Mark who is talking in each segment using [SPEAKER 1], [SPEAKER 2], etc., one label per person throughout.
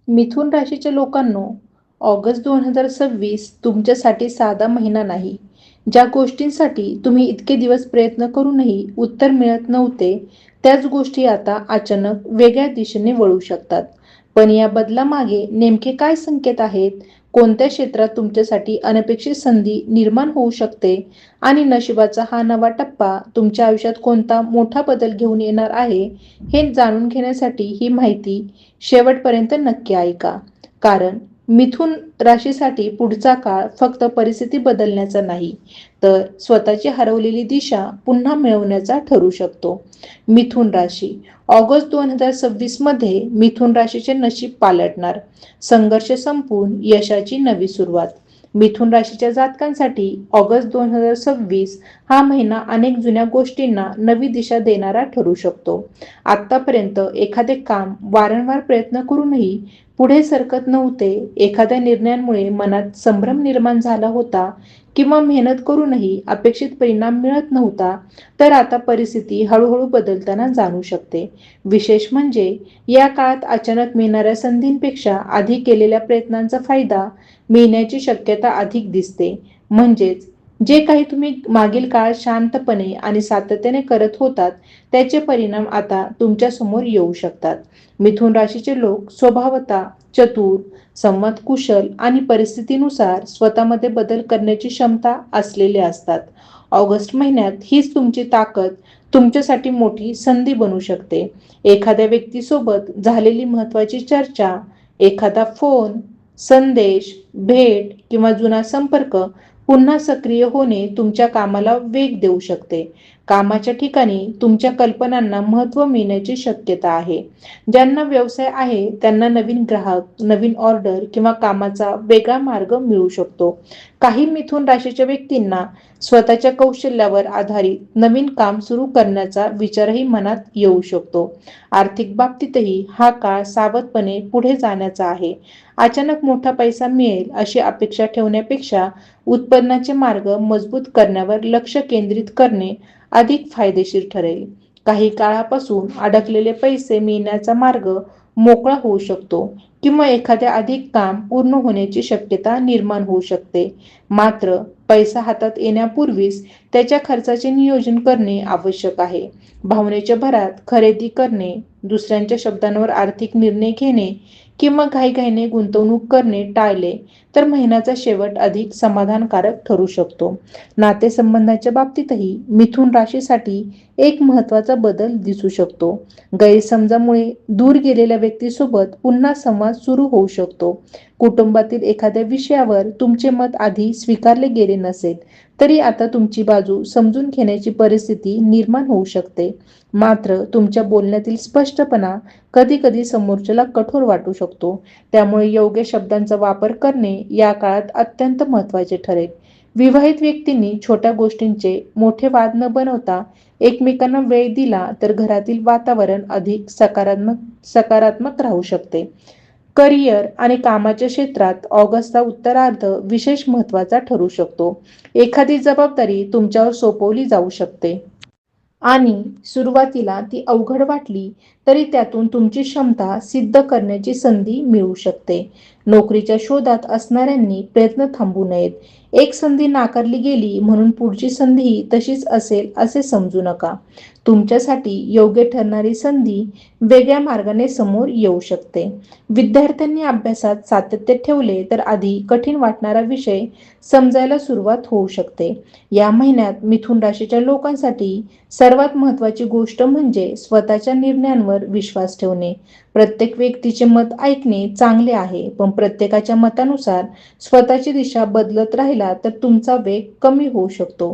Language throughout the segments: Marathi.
[SPEAKER 1] मिथुन राशीच्या लोकांनो, ऑगस्ट 2026 तुमच्यासाठी साधा महिना नाही. ज्या गोष्टींसाठी तुम्ही इतके दिवस प्रयत्न करूनही उत्तर मिळत नव्हते, त्याच गोष्टी आता अचानक वेगळ्या दिशेने वळू शकतात. पण या बदलामागे नेमके काय संकेत आहेत? कोणत्या क्षेत्रात तुमच्यासाठी अनपेक्षित संधी निर्माण होऊ शकते? आणि नशिबाचा हा नवा टप्पा तुमच्या आयुष्यात कोणता मोठा बदल घेऊन येणार आहे? हे जाणून घेण्यासाठी ही माहिती शेवटपर्यंत नक्की ऐका. कारण मिथुन राशीसाठी पुढचा काळ फक्त परिस्थिती बदलण्याचा नाही, तर स्वतःची हरवलेली दिशा पुन्हा मिळवण्याचा ठरू शकतो. मिथुन राशी ऑगस्ट 2026 मध्ये मिथुन राशीचे नशीब पालटणार. संघर्ष संपून यशाची नवी सुरुवात. मिथुन राशीच्या जातकांसाठी ऑगस्ट 2026 हा महिना अनेक जुन्या गोष्टींना नवी दिशा देणारा ठरू शकतो. आतापर्यंत एखादे काम वारंवार प्रयत्न करूनही पुढे सरकत नव्हते, एखाद्या निर्णयामुळे मनात संभ्रम निर्माण झाला होता किंवा मेहनत करूनही अपेक्षित परिणाम मिळत नव्हता, तर आता परिस्थिती हळूहळू बदलताना जाणू शकते. विशेष म्हणजे या काळात अचानक मिळणाऱ्या संधींपेक्षा आधी केलेल्या प्रयत्नांचा फायदा मिळण्याची शक्यता अधिक दिसते. म्हणजेच जे काही तुम्ही मागील काळात शांतपणे आणि सातत्याने करत होतात, त्याचे परिणाम आता तुमच्या समोर येऊ शकतात. मिथुन राशीचे लोक स्वभावतः चतुर, संवाद कुशल आणि परिस्थितीनुसार स्वतःमध्ये बदल करण्याची क्षमता असलेले असतात. ऑगस्ट महिन्यात हीच तुमची ताकद तुमच्यासाठी मोठी संधी बनू शकते. एखाद्या व्यक्तीसोबत झालेली महत्त्वाची चर्चा, एखादा फोन, संदेश, भेट किंवा जुना संपर्क पुन्हा सक्रिय होणे तुमच्या कामाला वेग देऊ शकते. कामाच्या ठिकाणी तुमच्या कल्पनांना महत्त्व मिळण्याची शक्यता आहे. ज्यांना व्यवसाय आहे त्यांना नवीन ग्राहक, नवीन ऑर्डर किंवा कामाचा वेगळा मार्ग मिळू शकतो. काही मिथुन राशीच्या व्यक्तींना स्वतःच्या कौशल्यावर आधारित नवीन काम सुरू करण्याचा विचारही मनात येऊ शकतो. आर्थिक बाबतीतही हा काळ सावधपणे पुढे जाण्याचा आहे. अचानक मोठा पैसा मिळेल अशी अपेक्षा ठेवण्यापेक्षा उत्पन्नाचे मार्ग मजबूत करण्यावर लक्ष केंद्रित करणे अधिक फायदेशीर ठरेल. काही काळापासून अडकलेले पैसे मिळण्याचा मार्ग मोकळा होऊ शकतो किंवा एखाद्या अधिक काम पूर्ण होण्याची शक्यता निर्माण होऊ शकते. मात्र पैसा हातात येण्यापूर्वीच त्याच्या खर्चाचे नियोजन करणे आवश्यक आहे. भावनेच्या भरात खरेदी करणे, दुसऱ्यांच्या शब्दांवर आर्थिक निर्णय घेणे किंवा घाईघाईने गुंतवणूक करणे टाळले तर महिन्याचा शेवट अधिक समाधानकारक ठरू शकतो. नातेसंबंधाच्या बाबतीतही मिथुन राशीसाठी एक महत्त्वाचा बदल दिसू शकतो. गैरसमजामुळे दूर गेलेल्या व्यक्तीसोबत पुन्हा संवाद सुरू होऊ शकतो. कुटुंबातील एखाद्या विषयावर तुमचे मत आधी स्वीकारले गेले नसेल, तरी आता तुमची बाजू समजून घेण्याची परिस्थिती निर्माण होऊ शकते. मात्र तुमच्या बोलण्यातील स्पष्टपणा कधी-कधी समोरच्याला कठोर वाटू शकतो. त्यामुळे योग्य शब्दांचा वापर करणे या काळात अत्यंत महत्त्वाचे ठरेल. विवाहित व्यक्तींनी छोट्या गोष्टींचे मोठे वाद न बनवता एकमेकांना वेळ दिला तर घरातील वातावरण अधिक सकारात्मक राहू शकते. करिअर आणि कामाच्या क्षेत्रात ऑगस्टचा उत्तरार्ध विशेष महत्त्वाचा ठरू शकतो. एखादी जबाबदारी तुमच्यावर सोपवली जाऊ शकते आणि सुरुवातीला ती अवघड वाटली तरी त्यातून तुमची क्षमता सिद्ध करण्याची संधी मिळू शकते. नोकरीच्या शोधात असणाऱ्यांनी प्रयत्न थांबवू नयेत. एक संधी नाकारली गेली म्हणून पुढची संधीही तशीच असेल असे समजू नका. तुमच्यासाठी योग्य ठरणारी संधी वेगळ्या मार्गाने समोर येऊ शकते. विद्यार्थ्यांनी अभ्यासात सातत्य ठेवले तर आधी कठीण वाटणारा विषय समजायला सुरुवात होऊ शकते. या महिन्यात मिथुन राशीच्या लोकांसाठी सर्वात महत्त्वाची गोष्ट म्हणजे स्वतःच्या निर्णयांवर विश्वास ठेवणे. प्रत्येक व्यक्तीचे मत ऐकणे चांगले आहे, पण प्रत्येकाच्या मतानुसार स्वतःची दिशा बदलत राहिला तर तुमचा वेग कमी होऊ शकतो.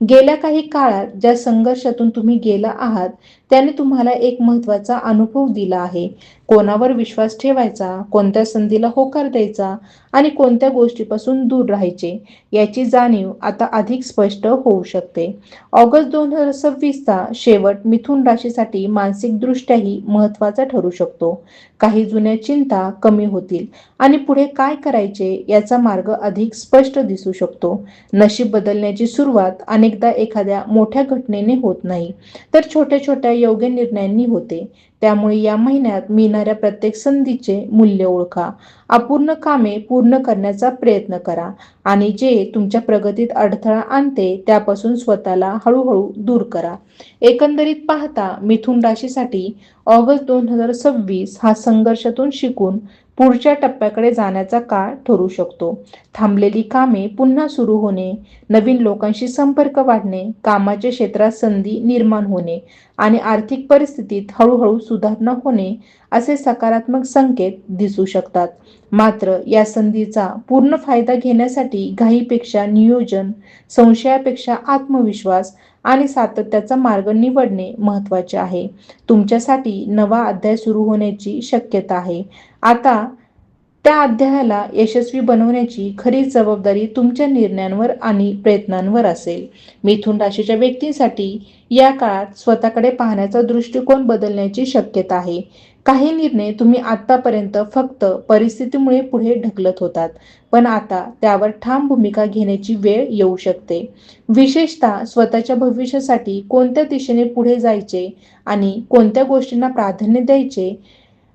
[SPEAKER 1] गेल्या काही काळात ज्या संघर्षातून तुम्ही गेला आहात त्याने तुम्हाला एक महत्त्वाचा अनुभव दिला आहे. कोणावर विश्वास ठेवायचा, कोणत्या संधीला होकार द्यायचा आणि कोणत्या गोष्टीपासून दूर राहायचे याची जाणीव आता अधिक स्पष्ट होऊ शकते. ऑगस्ट 2026चा शेवट मिथुन राशीसाठी मानसिकदृष्ट्याही महत्त्वाचा ठरू शकतो. काही जुन्या चिंता कमी होतील आणि पुढे काय करायचे याचा मार्ग अधिक स्पष्ट दिसू शकतो. नशीब बदलण्याची सुरुवात अनेकदा एखाद्या मोठ्या घटनेने होत नाही, तर छोट्या छोट्या योग्य निर्णयांनी होते. त्यामुळे या महिन्यात मिळणाऱ्या प्रत्येक संधीचे मूल्य ओळखा. अपूर्ण कामे पूर्ण करण्याचा प्रयत्न करा आणि जे तुमच्या प्रगतीत अडथळा आणते त्यापासून स्वतःला हळूहळू दूर करा. एकंदरीत पाहता मिथुन राशीसाठी ऑगस्ट 2026 हा संघर्षातून शिकून पुढच्या टप्प्याकडे जाण्याचा काळ ठरू शकतो. थांबलेली कामे पुन्हा सुरू होणे, नवीन लोकांशी संपर्क वाढणे, कामाच्या क्षेत्रात संधी निर्माण होणे आणि आर्थिक परिस्थितीत हळूहळू सुधारणा होणे असे सकारात्मक संकेत दिसू शकतात. मात्र या संधीचा पूर्ण फायदा घेण्यासाठी घाईपेक्षा नियोजन, संशयापेक्षा आत्मविश्वास आणि सातत्याचा मार्ग निवडणे महत्त्वाचे आहे. तुमच्यासाठी नवा अध्याय सुरू होण्याची शक्यता आहे. आता त्या अध्यायाला यशस्वी बनवण्याची खरी जबाबदारी तुमच्या निर्णयांवर आणि प्रयत्नांवर असेल. मिथुन राशीच्या व्यक्तींसाठी या काळात स्वतःकडे पाहण्याचा दृष्टिकोन बदलण्याची शक्यता आहे. काही निर्णय तुम्ही आतापर्यंत फक्त परिस्थितीमुळे पुढे ढकलत होतात, पण आता त्यावर ठाम भूमिका घेण्याची वेळ येऊ शकते. विशेषतः स्वतःच्या भविष्यासाठी कोणत्या दिशेने पुढे जायचे आणि कोणत्या गोष्टींना प्राधान्य द्यायचे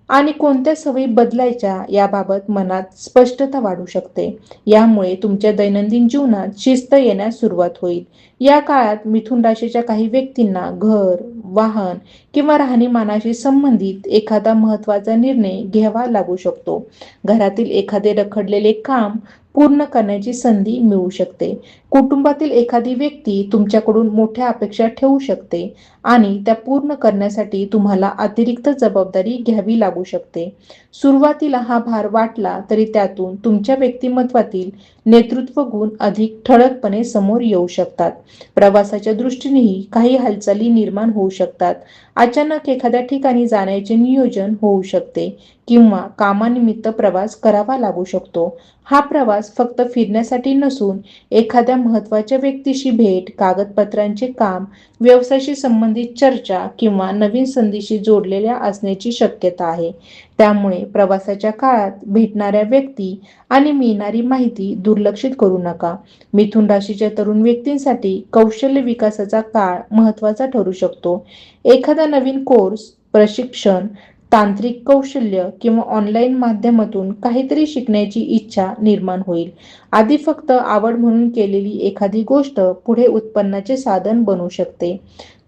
[SPEAKER 1] आणि कोणत्या सवयी बदलायच्या याबाबत मनात स्पष्टता वाढू शकते. यामुळे तुमच्या दैनंदिन जीवनात शिस्त येण्यास सुरुवात होईल. या काळात मिथुन राशीच्या काही व्यक्तींना घर, वाहन किंवा राहणीमानाशी संबंधित एखादा महत्त्वाचा निर्णय घ्यावा लागू शकतो. घरातील एखादे रखडलेले काम पूर्ण करण्याची संधी मिळू शकते. कुटुंबातील एखादी व्यक्ती तुमच्याकडून मोठ्या अपेक्षा ठेवू शकते आणि त्या पूर्ण करण्यासाठी तुम्हाला अतिरिक्त जबाबदारी घ्यावी लागू शकते. सुरुवातीला हा भार वाटला तरी त्यातून तुमच्या व्यक्तिमत्वातील नेतृत्व गुण अधिक ठळकपणे समोर येऊ शकतात. प्रवासाच्या दृष्टीनेही काही हालचाली निर्माण होऊ शकतात. अचानक एखाद्या ठिकाणी जाण्याचे नियोजन होऊ शकते किंवा कामानिमित्त प्रवास करावा लागू शकतो. हा प्रवास फक्त फिरण्यासाठी नसून एखाद्या महत्त्वाच्या व्यक्तीशी भेट, कागदपत्रांचे काम, व्यवसायाशी संबंधित चर्चा किंवा नवीन संधीशी जोडलेल्या असण्याची शक्यता आहे. त्यामुळे प्रवासाच्या काळात भेटणाऱ्या व्यक्ती आणि मिळणारी माहिती दुर्लक्षित करू नका. मिथुन राशीच्या तरुण व्यक्तींसाठी कौशल्य विकासाचा काळ महत्त्वाचा ठरू शकतो. एखादा नवीन कोर्स, प्रशिक्षण, तांत्रिक कौशल्य किंवा ऑनलाईन माध्यमातून काहीतरी शिकण्याची इच्छा निर्माण होईल. आधी फक्त आवड म्हणून केलेली एखादी गोष्ट पुढे उत्पन्नाचे साधन बनू शकते.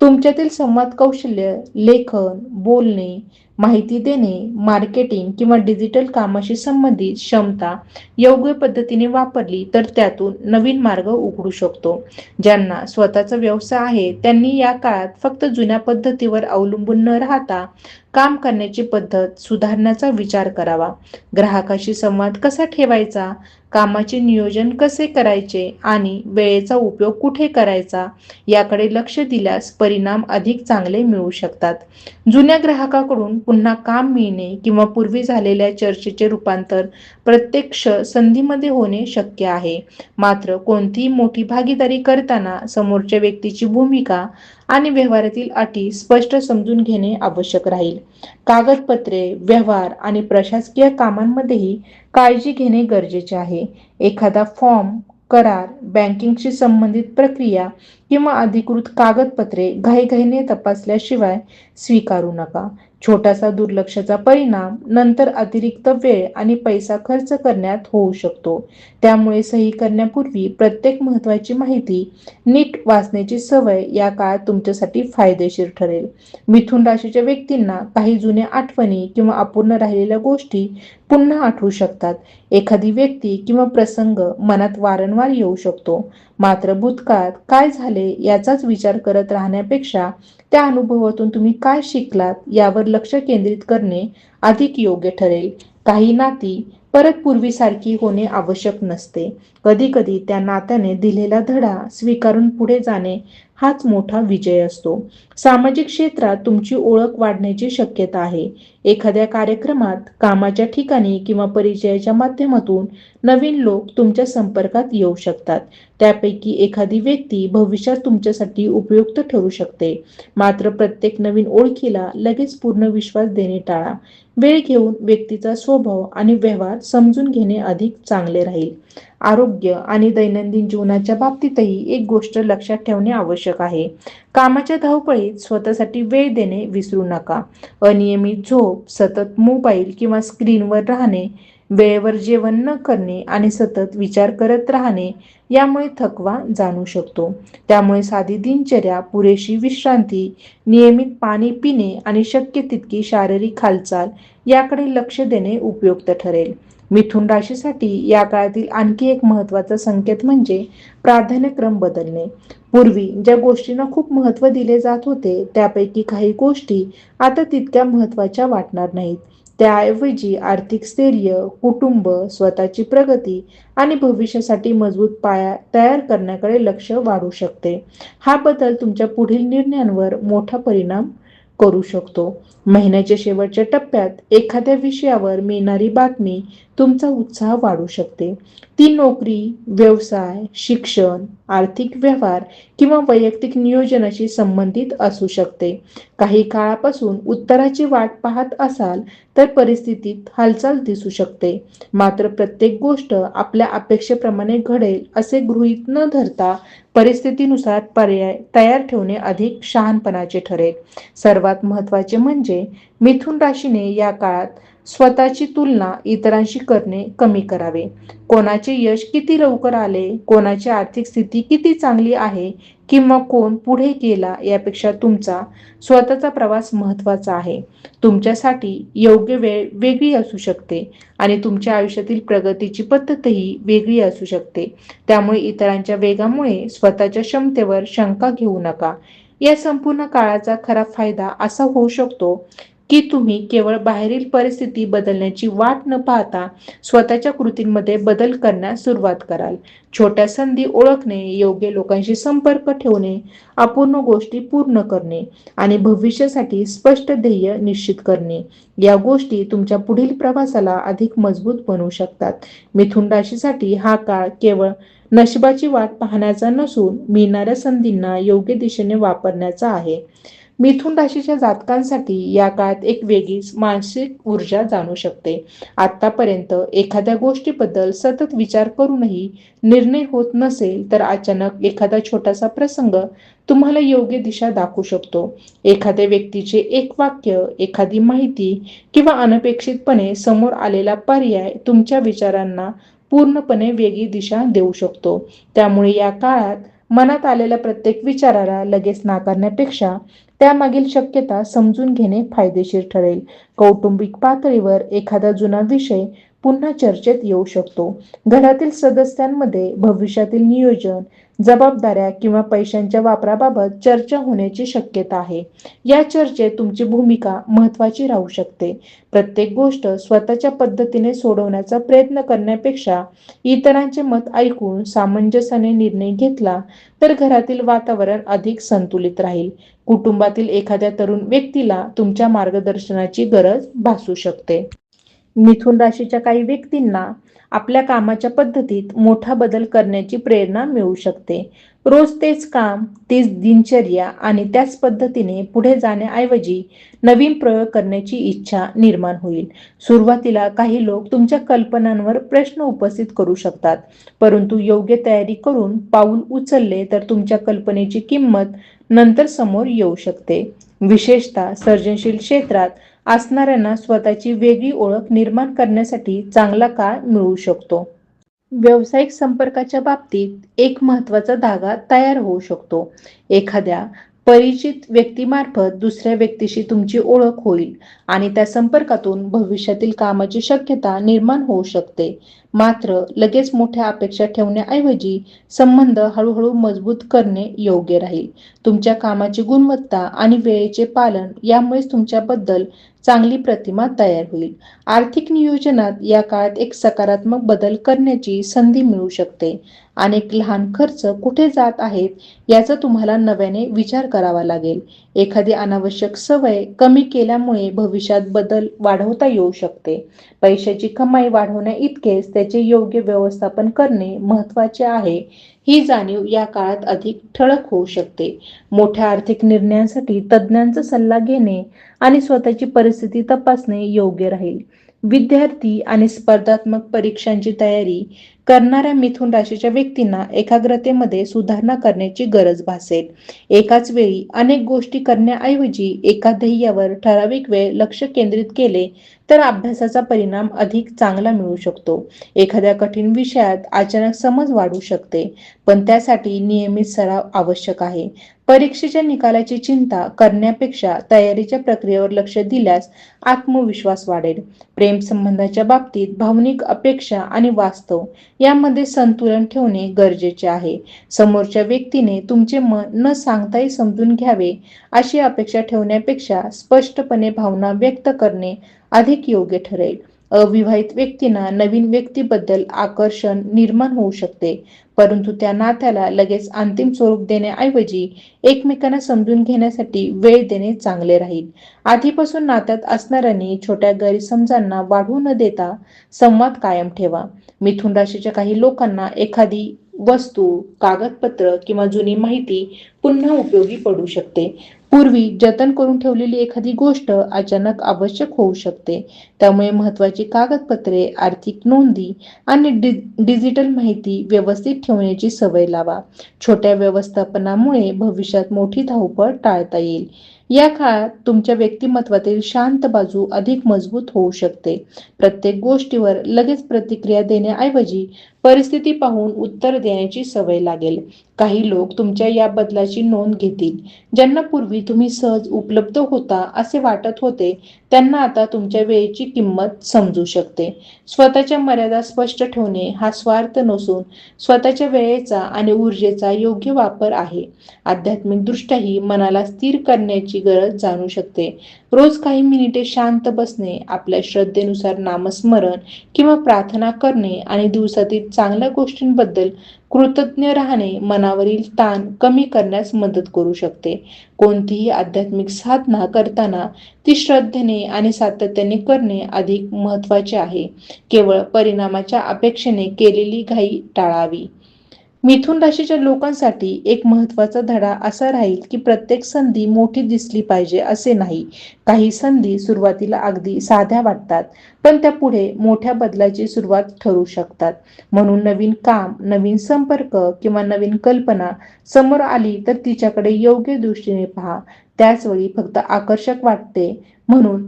[SPEAKER 1] तुमच्यातील संवाद कौशल्य, लेखन, बोलणे, माहिती देणे, मार्केटिंग किंवा डिजिटल कामाशी संबंधित क्षमता योग्य पद्धतीने वापरली तर त्यातून नवीन मार्ग उघडू शकतो. ज्यांना स्वतःचा व्यवसाय आहे त्यांनी या काळात फक्त जुन्या पद्धतीवर अवलंबून न राहता काम करण्याची पद्धत सुधारण्याचा विचार करावा. ग्राहकाशी संवाद कसा ठेवायचा, कामाचे नियोजन कसे करायचे आणि वेळेचा उपयोग कुठे करायचा याकडे लक्ष दिल्यास परिणाम अधिक चांगले मिळू शकतात. जुन्या ग्राहकाकडून पुन्हा काम मिळणे किंवा पूर्वी झालेल्या चर्चेचे रूपांतर प्रत्यक्ष संधीमध्ये होणे शक्य आहे. मात्र कोणतीही मोठी भागीदारी करताना समोरच्या व्यक्तीची भूमिका आणि व्यवहारातील अटी स्पष्ट समजून घेणे आवश्यक राहील. कागदपत्रे, व्यवहार आणि प्रशासकीय कामांमध्येही काळजी घेणे गरजेचे आहे. एखादा फॉर्म, करार, बँकिंगशी संबंधित प्रक्रिया किंवा अधिकृत कागदपत्रे घाईघाईने तपासल्याशिवाय स्वीकारू नका. छोटासा दुर्लक्षाचा परिणाम नंतर अतिरिक्त वेळ आणि पैसा खर्च करण्यात होऊ शकतो. त्यामुळे सही करण्यापूर्वी प्रत्येक महत्त्वाची माहिती नीट वाचण्याची सवय या काळात तुमच्यासाठी फायदेशीर ठरेल. मिथुन राशीच्या व्यक्तींना काही जुन्या आठवणी किंवा अपूर्ण राहिलेल्या गोष्टी पुन्हा आठवू शकतात. एखादी व्यक्ती किंवा प्रसंग मनात वारंवार येऊ शकतो. मात्र भूतकाळात काय झाले याचाच विचार करत राहण्यापेक्षा त्या अनुभवातून तुम्ही काय शिकलात यावर लक्ष केंद्रित करणे अधिक योग्य ठरेल. काही नाती परत पूर्वीसारखी होणे आवश्यक नसते. कधीकधी त्या नात्याने दिलेला धडा स्वीकारून पुढे जाणे हाच मोठा विजय असतो. सामाजिक क्षेत्रात तुमची ओळख वाढण्याची शक्यता आहे. एखाद्या कार्यक्रमात, कामाच्या ठिकाणी किंवा परिचयाच्या माध्यमातून नवीन लोक तुमच्या संपर्कात येऊ शकतात. त्यापैकी एखादी व्यक्ती भविष्यात तुमच्यासाठी उपयुक्त ठरू शकते. मात्र प्रत्येक नवीन ओळखीला लगेच पूर्ण विश्वास देणे टाळा. वेळ घेऊन व्यक्तीचा स्वभाव आणि व्यवहार समजून घेणे अधिक चांगले राहील. आरोग्य आणि दैनंदिन जीवनाच्या बाबतीतही एक गोष्ट लक्षात ठेवणे आवश्यक आहे. कामाच्या धावपळीत स्वतःसाठी वेळ देणे विसरू नका. अनियमित झोप, सतत मोबाईल किंवा स्क्रीनवर राहणे, वेळेवर जेवण न करणे आणि सतत विचार करत राहणे यामुळे थकवा जाणू शकतो. त्यामुळे साधी दिनचर्या, पुरेशी विश्रांती, नियमित पाणी पिणे आणि शक्य तितकी शारीरिक हालचाल याकडे लक्ष देणे उपयुक्त ठरेल. मिथुन राशीसाठी या काळातील आणखी एक महत्त्वाचा संकेत म्हणजे प्राधान्यक्रम बदलणे. पूर्वी ज्या गोष्टींना खूप महत्त्व दिले जात होते त्यापैकी काही गोष्टी आता तितक्या महत्त्वाच्या वाटणार नाहीत. त्याऐवजी आर्थिक स्थैर्य, कुटुंब, स्वतःची प्रगती आणि भविष्यासाठी मजबूत पाया तयार करण्याकडे लक्ष वाढू शकते. हा बदल तुमच्या पुढील निर्णयांवर मोठा परिणाम करू शकतो. महिन्याच्या शेवटच्या टप्प्यात एखाद्या विषयावर मिळणारी बातमी तुमचा उत्साह वाढवू शकते. ती नोकरी, व्यवसाय, शिक्षण, आर्थिक व्यवहार किंवा वैयक्तिक नियोजनाशी संबंधित असू शकते. काही काळापासून उत्तराची वाट पाहत असाल तर परिस्थितीत हालचाल दिसू शकते. मात्र प्रत्येक गोष्ट आपल्या अपेक्षेप्रमाणे घडेल असे गृहीत न धरता परिस्थितीनुसार पर्याय तयार ठेवणे अधिक शहाणपणाचे ठरेल. सर्वात महत्त्वाचे म्हणजे मिथुन राशीने या काळात स्वतःची तुलना इतरांशी करणे कमी करावे. कोणाचे यश किती लवकर आले, कोणाची आर्थिक स्थिती किती चांगली आहे किंवा कोण पुढे गेला यापेक्षा तुमचा स्वतःचा प्रवास महत्त्वाचा आहे. तुमच्यासाठी योग्य वेळ वेगळी असू शकते आणि तुमच्या आयुष्यातील प्रगतीची पद्धतही वेगळी असू शकते. त्यामुळे इतरांच्या वेगामुळे स्वतःच्या क्षमतेवर शंका घेऊ नका. या संपूर्ण काळाचा खरा फायदा असा होऊ शकतो की तुम्ही केवळ बाहेरील परिस्थिती बदलण्याची वाट न पाहता स्वतःच्या कृतींमध्ये बदल करण्यास सुरुवात कराल. छोट्या संधी ओळखणे, योग्य लोकांशी संपर्क ठेवणे, अपूर्ण गोष्टी पूर्ण करणे आणि भविष्यासाठी स्पष्ट ध्येय निश्चित करणे या गोष्टी तुमच्या पुढील प्रवासाला अधिक मजबूत बनवू शकतात. मिथुन राशीसाठी हा काळ केवळ नशिबाची वाट पाहण्याचा नसून मिळणाऱ्या संधींना योग्य दिशेने वापरण्याचा आहे. मिथुन राशीच्या जातकांसाठी या काळात एक वेगळीच मानसिक ऊर्जा जाणू शकते. आतापर्यंत एखाद्या गोष्टीबद्दल सतत विचार करूनही निर्णय होत नसेल तर अचानक एखादा छोटासा प्रसंग तुम्हाला योग्य दिशा दाखवू शकतो. एखाद्या व्यक्तीचे एक वाक्य, एखादी माहिती किंवा अनपेक्षितपणे समोर आलेला पर्याय तुमच्या विचारांना पूर्णपणे वेगळी दिशा देऊ शकतो. त्यामुळे या काळात मनात आलेल्या प्रत्येक विचाराला लगेच नाकारण्यापेक्षा त्यामागील शक्यता समजून घेणे फायदेशीर ठरेल. कौटुंबिक पातळीवर एखादा जुना विषय पुन्हा चर्चेत येऊ शकतो. घरातील सदस्यांमध्ये भविष्यातील नियोजन, जबाबदाऱ्या किंवा पैशांच्या वापराबाबत चर्चा होण्याची शक्यता आहे. या चर्चेत तुमची भूमिका महत्त्वाची राहू शकते. प्रत्येक गोष्ट स्वतःच्या पद्धतीने सोडवण्याचा प्रयत्न करण्यापेक्षा इतरांचे मत ऐकून सामंजस्याने निर्णय घेतला तर घरातील वातावरण अधिक संतुलित राहील. कुटुंबातील एखाद्या तरुण व्यक्तीला तुमच्या मार्गदर्शनाची गरज भासू शकते. मिथुन राशीच्या काही व्यक्तींना आपल्या कामाच्या पद्धतीत मोठा बदल करण्याची प्रेरणा मिळू शकते. रोज तेच काम, तीच दिनचर्या आणि त्याच पद्धतीने पुढे जाण्याऐवजी नवीन प्रयोग करण्याची इच्छा निर्माण होईल. सुरुवातीला काही लोक तुमच्या कल्पनांवर प्रश्न उपस्थित करू शकतात, परंतु योग्य तयारी करून पाऊल उचलले तर तुमच्या कल्पनेची किंमत नंतर समोर येऊ शकते. विशेषतः सर्जनशील क्षेत्रात असणाऱ्यांना स्वतःची वेगळी ओळख निर्माण करण्यासाठी चांगला काळ मिळू शकतो. व्यावसायिक संपर्काच्या बाबतीत एक महत्त्वाचा धागा तयार होऊ शकतो. एखाद्या परिचित व्यक्तीमार्फत दुसऱ्या व्यक्तीशी तुमची ओळख होईल आणि त्या संपर्कातून भविष्यातील कामाची शक्यता निर्माण होऊ शकते. मात्र लगेच मोठ्या अपेक्षा ठेवण्याऐवजी संबंध हळूहळू मजबूत करणे योग्य राहील. तुमच्या कामाची गुणवत्ता आणि वेळेचे पालन यामुळेच तुमच्याबद्दल चांगली प्रतिमा तयार होईल. आर्थिक नियोजनात या काळात एक सकारात्मक बदल करण्याची संधी मिळू शकते. अनेक लहान खर्च कुठे जात आहेत याचा तुम्हाला नव्याने विचार करावा लागेल. एखादी अनावश्यक सवय कमी केल्यामुळे भविष्यात बदल वाढवता येऊ शकते. पैशाची कमाई वाढवण्या इतकेच त्याचे योग्य व्यवस्थापन करणे महत्त्वाचे आहे. ही जाणीव या काळात अधिक ठळक होऊ शकते. मोठ्या आर्थिक निर्णयांसाठी तज्ज्ञांचा सल्ला घेणे आणि स्वतःची परिस्थिती तपासणे योग्य राहील. विद्यार्थी आणि स्पर्धात्मक परीक्षांची तयारी करणाऱ्या मिथुन राशीच्या व्यक्तींना एकाग्रतेमध्ये सुधारणा करण्याची गरज भासेल. एकाच वेळी अनेक गोष्टी करण्याऐवजी एका ध्येयावर ठराविक वेळ लक्ष केंद्रित केले तर अभ्यासाचा परिणाम अधिक चांगला मिळू शकतो. एखाद्या कठीण विषयात अचानक समज वाढू शकते, पण त्यासाठी नियमित सराव आवश्यक आहे. परीक्षेच्या निकालाची चिंता करण्यापेक्षा तयारीच्या प्रक्रियेवर लक्ष दिल्यास आत्मविश्वास वाढेल. प्रेम संबंधाच्या बाबतीत भावनिक अपेक्षा आणि वास्तव यामध्ये संतुलन ठेवणे गरजेचे आहे. समोरच्या व्यक्तीने तुमचे मन न सांगताही समजून घ्यावे अशी अपेक्षा ठेवण्यापेक्षा स्पष्टपणे भावना व्यक्त करणे अधिक योग्य ठरेल. अविवाहित व्यक्तींना नवीन व्यक्तीबद्दल आकर्षण निर्माण होऊ शकते, परंतु त्या नात्याला लगेच अंतिम स्वरूप देण्याऐवजी एकमेकांना समजून घेण्यासाठी वेळ देणे चांगले राहील. आधीपासून नात्यात असणाऱ्यांनी छोट्या गैरसमजांना वाढू न देता संवाद कायम ठेवा. मिथुन राशीच्या काही लोकांना एखादी वस्तू, कागदपत्र किंवा जुनी माहिती पुन्हा उपयोगी पडू शकते. पूर्वी जतन करून ठेवलेली एखादी गोष्ट अचानक आवश्यक होऊ शकते. त्यामुळे महत्त्वाची कागदपत्रे, आर्थिक नोंदी आणि डिजिटल माहिती व्यवस्थित ठेवण्याची सवय लावा. छोट्या व्यवस्थापनामुळे भविष्यात मोठी धावपळ टाळता येईल. या काळात तुमच्या व्यक्तिमत्वातील शांत बाजू अधिक मजबूत होऊ शकते. प्रत्येक गोष्टीवर लगेच प्रतिक्रिया देण्याऐवजी परिस्थिती पाहून उत्तर देण्याची सवय लागेल. काही लोक तुमच्या या बदलाची नोंद घेतील. ज्यांना पूर्वी तुम्ही सहज उपलब्ध होता असे वाटत होते, त्यांना आता तुमच्या वेळेची किंमत समजू शकते. स्वतःच्या मर्यादा स्पष्ट ठेवणे हा स्वार्थ नसून स्वतःच्या वेळेचा आणि ऊर्जेचा योग्य वापर आहे. आध्यात्मिकदृष्ट्याही मनाला स्थिर करण्याची गरज जाणू शकते. रोज काही मिनिटे शांत बसणे, आपल्या श्रद्धेनुसार नामस्मरण किंवा प्रार्थना करणे आणि दिवसातील चांगल्या गोष्टींबद्दल कृतज्ञ राहणे मनावरील ताण कमी करण्यास मदत करू शकते. कोणतीही आध्यात्मिक साधना करताना ती श्रद्धेने आणि सातत्याने करणे अधिक महत्त्वाचे आहे. केवळ परिणामाच्या अपेक्षेने केलेली घाई टाळावी. मिथुन राशीच्या लोकांसाठी एक महत्त्वाचा धडा असा राहील की प्रत्येक संधी मोठी दिसली पाहिजे असे नाही. काही संधी सुरुवातीला अगदी साध्या वाटतात, पण त्या पुढे मोठ्या बदलाची सुरुवात ठरू शकतात. म्हणून नवीन काम, नवीन संपर्क किंवा नवीन कल्पना समोर आली तर तिच्याकडे योग्य दृष्टीने पहा. त्याचवेळी फक्त आकर्षक वाटते म्हणून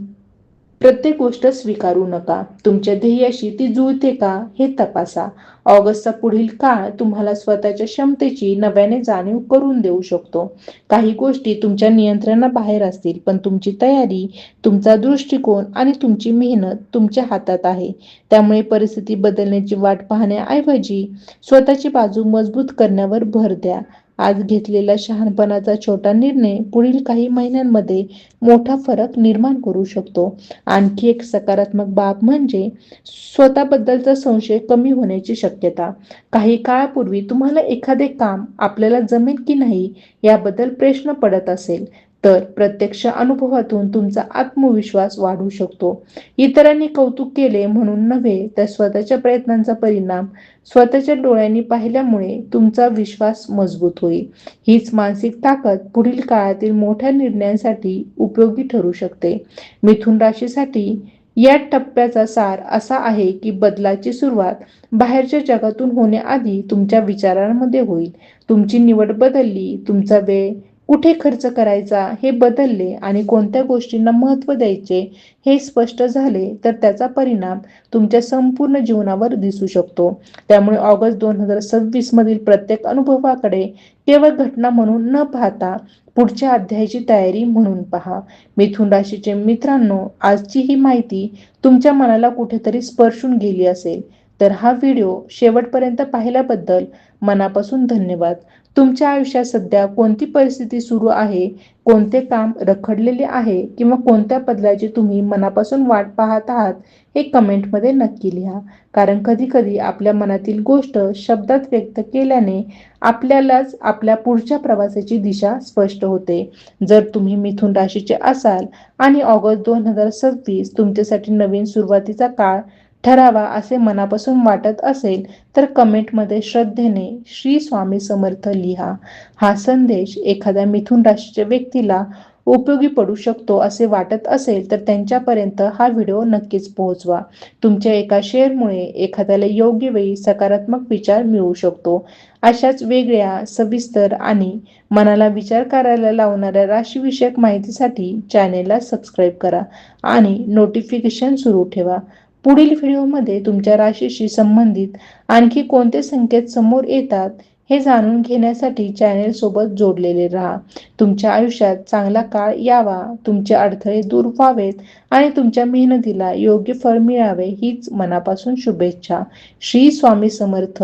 [SPEAKER 1] प्रत्येक गोष्ट स्वीकारू नका. तुमच्या ध्येयाशी ती जुळते का हे तपासा. ऑगस्टचा पुढील काळ तुम्हाला स्वतःच्या क्षमतेची नव्याने जाणीव करून देऊ शकतो. काही गोष्टी तुमच्या नियंत्रणाबाहेर असतील, पण तुमची तयारी, तुमचा दृष्टिकोन आणि तुमची मेहनत तुमच्या हातात आहे. त्यामुळे परिस्थिती बदलण्याची वाट पाहण्याऐवजी स्वतःची बाजू मजबूत करण्यावर भर द्या. आज घेतलेला शहाणपणाचा छोटा निर्णय पुढील काही महिन्यांमध्ये मोठा फरक निर्माण करू शकतो. आणखी एक सकारात्मक बाब म्हणजे स्वतःबद्दलचा संशय कमी होण्याची शक्यता. काही काळापूर्वी तुम्हाला एखादे काम आपल्याला जमेल की नाही याबद्दल प्रश्न पडत असेल, तर प्रत्यक्ष अनुभवातून तुमचा आत्मविश्वास वाढू शकतो. इतरांनी कौतुक केले म्हणून नव्हे, तर स्वतःच्या प्रयत्नांचा परिणाम स्वतःच्या डोळ्यांनी पाहिल्यामुळे तुमचा विश्वास मजबूत होईल. हीच मानसिक ताकद पुढील काळातील मोठ्या निर्णयांसाठी उपयोगी ठरू शकते. मिथुन राशीसाठी या टप्प्याचा सार असा आहे की बदलाची सुरुवात बाहेरच्या जगातून होण्याआधी तुमच्या विचारांमध्ये होईल. तुमची निवड बदलली, तुमचा वेळ कुठे खर्च करायचा हे बदलले आणि कोणत्या गोष्टींना महत्त्व द्यायचे हे स्पष्ट झाले तर त्याचा परिणाम तुमच्या संपूर्ण जीवनावर दिसू शकतो. त्यामुळे ऑगस्ट 2026 मधील प्रत्येक अनुभवाकडे केवळ घटना म्हणून न पाहता पुढच्या अध्यायाची तयारी म्हणून पहा. मिथुन राशीचे मित्रांनो, आजची ही माहिती तुमच्या मनाला कुठेतरी स्पर्शून गेली असेल तर हा व्हिडिओ शेवटपर्यंत पाहिल्याबद्दल मनापासून धन्यवाद. तुमच्या आयुष्यात सध्या कोणती परिस्थिती सुरू आहे, कोणते काम रखडलेले आहे किंवा कोणत्या बदलाची तुम्ही मनापासून वाट पाहत आहात हे कमेंटमध्ये नक्की लिहा. कारण कधीकधी आपल्या मनातील गोष्ट शब्दात व्यक्त केल्याने आपल्यालाच आपल्या पुढच्या प्रवासाची दिशा स्पष्ट होते. जर तुम्ही मिथुन राशीचे असाल आणि ऑगस्ट 2026 तुमच्यासाठी नवीन सुरुवातीचा काळ ठरावा असे मनापासून वाटत असेल तर कमेंटमध्ये श्रद्धेने श्री स्वामी समर्थ लिहा. हा संदेश एखाद्या मिथुन राशीच्या व्यक्तीला उपयोगी पडू शकतो असे वाटत असेल तर त्यांच्यापर्यंत हा व्हिडिओ नक्कीच पोहोचवा. तुमच्या एका शेअरमुळे एखाद्याला योग्य वेळी सकारात्मक विचार मिळू शकतो. अशाच वेगळ्या, सविस्तर आणि मनाला विचार करायला लावणाऱ्या राशीविषयक माहितीसाठी चॅनेलला सबस्क्राईब करा आणि नोटिफिकेशन सुरू ठेवा. पुढील व्हिडिओमध्ये तुमच्या राशीशी संबंधित आणखी कोणते संकेत समोर येतात हे जाणून घेण्यासाठी चॅनेल सोबत जोडलेले राहा. तुमच्या आयुष्यात चांगला काळ यावा, तुमचे अडथळे दूर व्हावेत आणि तुमच्या मेहनतीला योग्य फळ मिळावे हीच मनापासून शुभेच्छा. श्री स्वामी समर्थ.